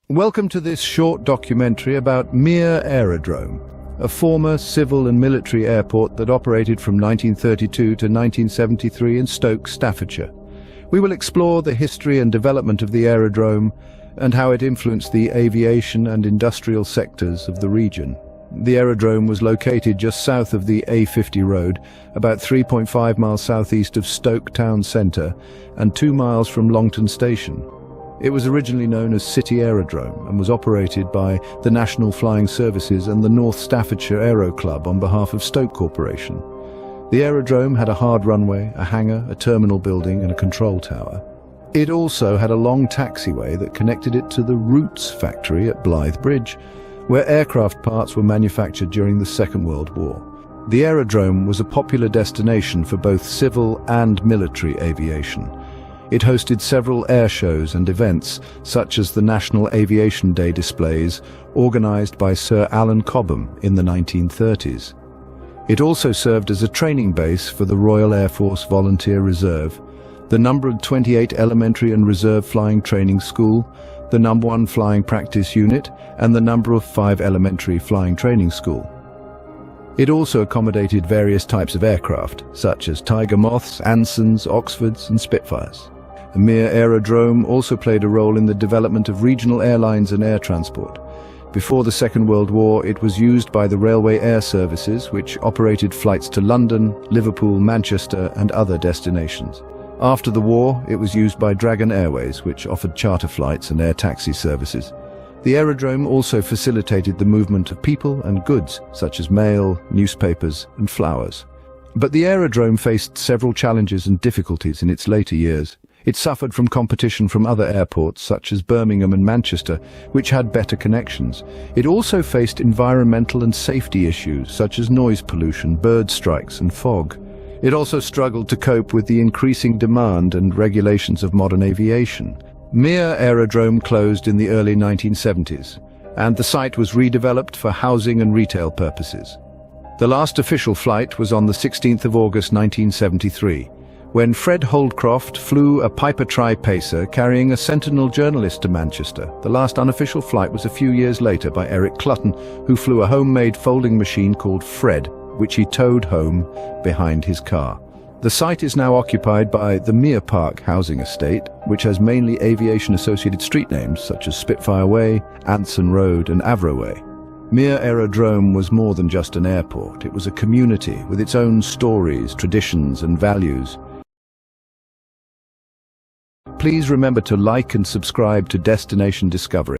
Welcome to this short documentary about Meir Aerodrome, a former civil and military airport that operated from 1932 to 1973 in Stoke, Staffordshire. We will explore the history and development of the aerodrome and how it influenced the aviation and industrial sectors of the region. The aerodrome was located just south of the A50 road, about 3.5 miles southeast of Stoke town centre and 2 miles from Longton station. It was originally known as City Aerodrome and was operated by the National Flying Services and the North Staffordshire Aero Club on behalf of Stoke Corporation. The aerodrome had a hard runway, a hangar, a terminal building and a control tower. It also had a long taxiway that connected it to the Roots factory at Blythe Bridge, where aircraft parts were manufactured during the Second World War. The aerodrome was a popular destination for both civil and military aviation. It hosted several air shows and events, such as the National Aviation Day displays, organised by Sir Alan Cobham in the 1930s. It also served as a training base for the Royal Air Force Volunteer Reserve, the numbered 28 Elementary and Reserve Flying Training School, the No. 1 Flying Practice Unit, and the No. 5 Elementary Flying Training School. It also accommodated various types of aircraft, such as Tiger Moths, Ansons, Oxfords, and Spitfires. The Meir Aerodrome also played a role in the development of regional airlines and air transport. Before the Second World War, it was used by the Railway Air Services, which operated flights to London, Liverpool, Manchester, and other destinations. After the war, it was used by Dragon Airways, which offered charter flights and air taxi services. The aerodrome also facilitated the movement of people and goods, such as mail, newspapers, and flowers. But the aerodrome faced several challenges and difficulties in its later years. It suffered from competition from other airports, such as Birmingham and Manchester, which had better connections. It also faced environmental and safety issues, such as noise pollution, bird strikes, and fog. It also struggled to cope with the increasing demand and regulations of modern aviation. Meir Aerodrome closed in the early 1970s, and the site was redeveloped for housing and retail purposes. The last official flight was on the 16th of August 1973, when Fred Holdcroft flew a Piper Tri-Pacer carrying a Sentinel journalist to Manchester. The last unofficial flight was a few years later by Eric Clutton, who flew a homemade folding machine called Fred, which he towed home behind his car. The site is now occupied by the Meir Park housing estate, which has mainly aviation-associated street names such as Spitfire Way, Ansons Road and Avro Way. Meir Aerodrome was more than just an airport. It was a community with its own stories, traditions and values. Please remember to like and subscribe to Destination Discovery.